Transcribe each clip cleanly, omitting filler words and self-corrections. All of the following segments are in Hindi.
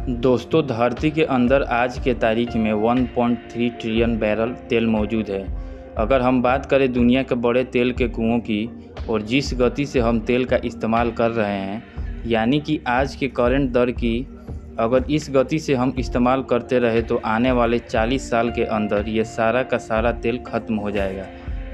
दोस्तों, धरती के अंदर आज के तारीख में 1.3 ट्रिलियन बैरल तेल मौजूद है। अगर हम बात करें दुनिया के बड़े तेल के कुओं की और जिस गति से हम तेल का इस्तेमाल कर रहे हैं, यानी कि आज के करंट दर की अगर इस गति से हम इस्तेमाल करते रहे तो आने वाले 40 साल के अंदर ये सारा का सारा तेल ख़त्म हो जाएगा।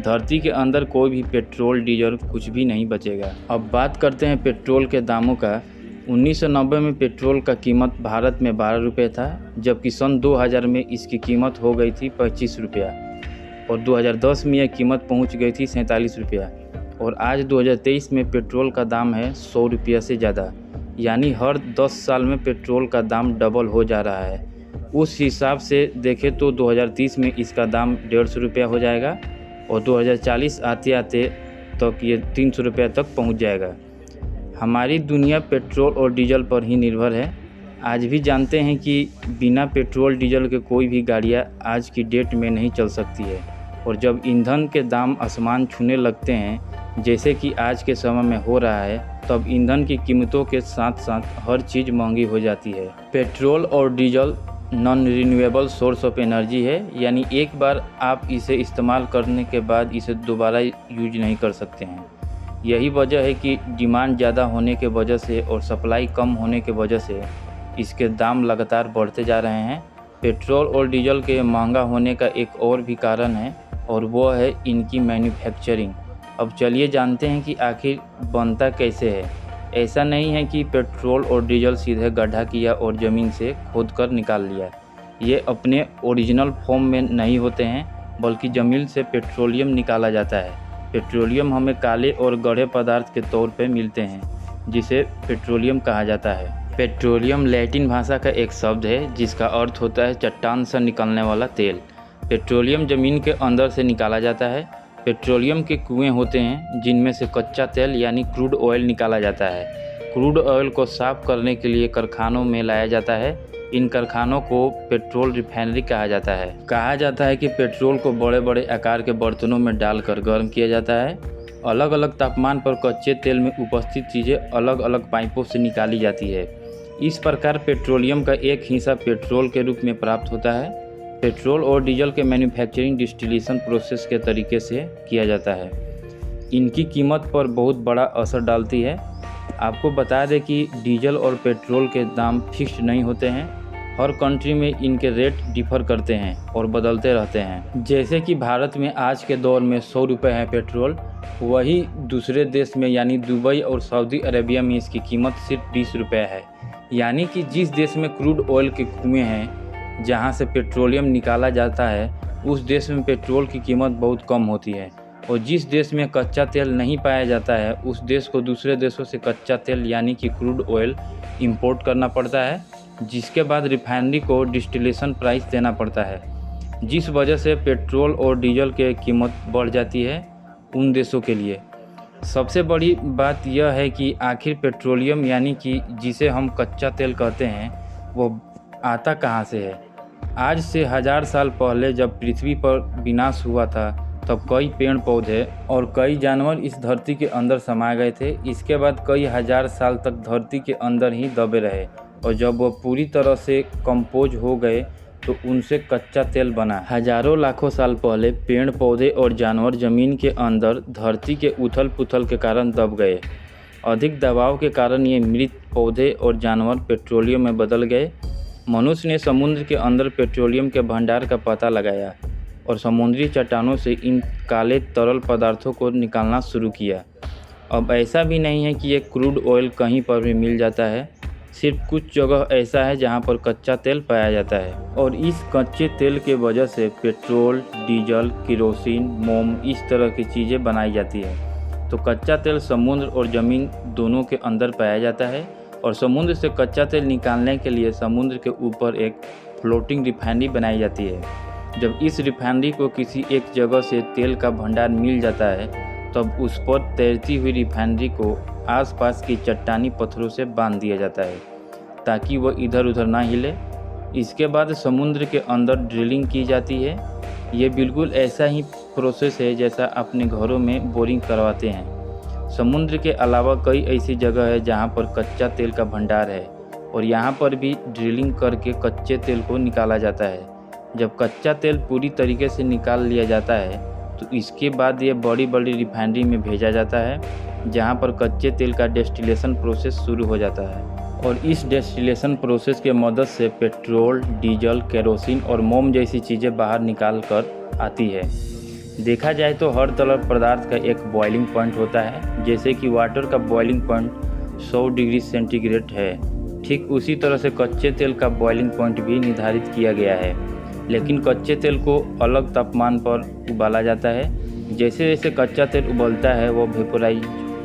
धरती के अंदर कोई भी पेट्रोल डीजल कुछ भी नहीं बचेगा। अब बात करते हैं पेट्रोल के दामों का। 1990 में पेट्रोल का कीमत भारत में 12 रुपये था, जबकि सन 2000 में इसकी कीमत हो गई थी 25 रुपया और 2010 में यह कीमत पहुंच गई थी 47 रुपया और आज 2023 में पेट्रोल का दाम है 100 रुपया से ज़्यादा, यानी हर 10 साल में पेट्रोल का दाम डबल हो जा रहा है। उस हिसाब से देखें तो 2030 में इसका दाम 150 रुपया हो जाएगा और 2040 आते आते तक ये 300 रुपया तक पहुँच जाएगा। हमारी दुनिया पेट्रोल और डीजल पर ही निर्भर है। आज भी जानते हैं कि बिना पेट्रोल डीजल के कोई भी गाड़ियाँ आज की डेट में नहीं चल सकती है और जब ईंधन के दाम आसमान छूने लगते हैं, जैसे कि आज के समय में हो रहा है, तब ईंधन की कीमतों के साथ साथ हर चीज़ महंगी हो जाती है। पेट्रोल और diesel non renewable source of energy है, यानी एक बार आप इसे इस्तेमाल करने के बाद इसे दोबारा यूज नहीं कर सकते हैं। यही वजह है कि डिमांड ज़्यादा होने के वजह से और सप्लाई कम होने के वजह से इसके दाम लगातार बढ़ते जा रहे हैं। पेट्रोल और डीजल के महंगा होने का एक और भी कारण है और वो है इनकी मैन्युफैक्चरिंग। अब चलिए जानते हैं कि आखिर बनता कैसे है। ऐसा नहीं है कि पेट्रोल और डीजल सीधे गड्ढा किया और ज़मीन से खोद कर निकाल लिया। ये अपने ओरिजिनल फॉर्म में नहीं होते हैं, बल्कि ज़मीन से पेट्रोलियम निकाला जाता है। पेट्रोलियम हमें काले और गढ़े पदार्थ के तौर पर मिलते हैं, जिसे पेट्रोलियम कहा जाता है। पेट्रोलियम लैटिन भाषा का एक शब्द है जिसका अर्थ होता है चट्टान से निकलने वाला तेल। पेट्रोलियम ज़मीन के अंदर से निकाला जाता है। पेट्रोलियम के कुएं होते हैं जिनमें से कच्चा तेल यानी क्रूड ऑयल निकाला जाता है। क्रूड ऑयल को साफ करने के लिए कारखानों में लाया जाता है। इन कारखानों को पेट्रोल रिफाइनरी कहा जाता है। कहा जाता है कि पेट्रोल को बड़े बड़े आकार के बर्तनों में डालकर गर्म किया जाता है। अलग अलग तापमान पर कच्चे तेल में उपस्थित चीज़ें अलग अलग पाइपों से निकाली जाती है। इस प्रकार पेट्रोलियम का एक हिस्सा पेट्रोल के रूप में प्राप्त होता है। पेट्रोल और डीजल के मैन्युफैक्चरिंग डिस्टिलेशन प्रोसेस के तरीके से किया जाता है। इनकी कीमत पर बहुत बड़ा असर डालती है। आपको बता दें कि डीजल और पेट्रोल के दाम फिक्स्ड नहीं होते हैं। हर कंट्री में इनके रेट डिफर करते हैं और बदलते रहते हैं। जैसे कि भारत में आज के दौर में 100 रुपये है पेट्रोल, वही दूसरे देश में यानी दुबई और सऊदी अरेबिया में इसकी कीमत सिर्फ 20 रुपये है। यानी कि जिस देश में क्रूड ऑयल के कुएँ हैं जहाँ से पेट्रोलियम निकाला जाता है, उस देश में पेट्रोल की कीमत बहुत कम होती है और जिस देश में कच्चा तेल नहीं पाया जाता है, उस देश को दूसरे देशों से कच्चा तेल यानी कि क्रूड ऑयल इंपोर्ट करना पड़ता है, जिसके बाद रिफाइनरी को डिस्टिलेशन प्राइस देना पड़ता है, जिस वजह से पेट्रोल और डीजल की कीमत बढ़ जाती है उन देशों के लिए। सबसे बड़ी बात यह है कि आखिर पेट्रोलियम यानी कि जिसे हम कच्चा तेल कहते हैं, वो आता कहाँ से है। आज से 1000 साल पहले जब पृथ्वी पर विनाश हुआ था, तब कई पेड़ पौधे और कई जानवर इस धरती के अंदर समा गए थे। इसके बाद कई हजार साल तक धरती के अंदर ही दबे रहे और जब वो पूरी तरह से कंपोज हो गए तो उनसे कच्चा तेल बना। हजारों लाखों साल पहले पेड़ पौधे और जानवर ज़मीन के अंदर धरती के उथल पुथल के कारण दब गए। अधिक दबाव के कारण ये मृत पौधे और जानवर पेट्रोलियम में बदल गए। मनुष्य ने समुद्र के अंदर पेट्रोलियम के भंडार का पता लगाया और समुद्री चट्टानों से इन काले तरल पदार्थों को निकालना शुरू किया। अब ऐसा भी नहीं है कि ये क्रूड ऑयल कहीं पर भी मिल जाता है। सिर्फ कुछ जगह ऐसा है जहां पर कच्चा तेल पाया जाता है और इस कच्चे तेल के वजह से पेट्रोल, डीजल, केरोसिन, मोम इस तरह की चीज़ें बनाई जाती है। तो कच्चा तेल समुद्र और ज़मीन दोनों के अंदर पाया जाता है और समुद्र से कच्चा तेल निकालने के लिए समुद्र के ऊपर एक फ्लोटिंग रिफाइनरी बनाई जाती है। जब इस रिफाइनरी को किसी एक जगह से तेल का भंडार मिल जाता है, तब उस पर तैरती हुई रिफाइनरी को आसपास की चट्टानी पत्थरों से बांध दिया जाता है ताकि वह इधर उधर ना हिले। इसके बाद समुद्र के अंदर ड्रिलिंग की जाती है। ये बिल्कुल ऐसा ही प्रोसेस है जैसा अपने घरों में बोरिंग करवाते हैं। समुद्र के अलावा कई ऐसी जगह है जहाँ पर कच्चा तेल का भंडार है और यहाँ पर भी ड्रिलिंग करके कच्चे तेल को निकाला जाता है। जब कच्चा तेल पूरी तरीके से निकाल लिया जाता है तो इसके बाद ये बड़ी बड़ी रिफाइनरी में भेजा जाता है, जहाँ पर कच्चे तेल का डिस्टिलेशन प्रोसेस शुरू हो जाता है। और इस डिस्टिलेशन प्रोसेस के मदद से पेट्रोल, डीजल, केरोसिन और मोम जैसी चीज़ें बाहर निकाल कर आती है। देखा जाए तो हर तरल पदार्थ का एक बॉइलिंग पॉइंट होता है। जैसे कि वाटर का बॉइलिंग पॉइंट 100 डिग्री सेंटीग्रेड है, ठीक उसी तरह से कच्चे तेल का बॉइलिंग पॉइंट भी निर्धारित किया गया है। लेकिन कच्चे तेल को अलग तापमान पर उबाला जाता है। जैसे जैसे कच्चा तेल उबलता है वो वेपोराइज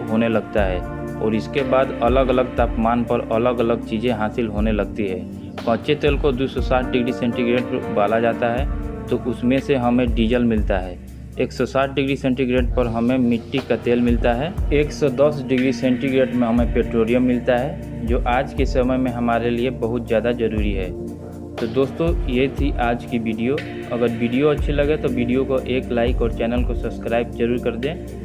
होने लगता है और इसके बाद अलग अलग तापमान पर अलग अलग चीज़ें हासिल होने लगती है। कच्चे तेल को 260 डिग्री सेंटीग्रेड पर उबाला जाता है तो उसमें से हमें डीजल मिलता है। 160 डिग्री सेंटीग्रेड पर हमें मिट्टी का तेल मिलता है। 110 डिग्री सेंटीग्रेड में हमें पेट्रोलियम मिलता है, जो आज के समय में हमारे लिए बहुत ज़्यादा ज़रूरी है। तो दोस्तों, ये थी आज की वीडियो। अगर वीडियो अच्छी लगे तो वीडियो को एक लाइक और चैनल को सब्सक्राइब जरूर कर दें।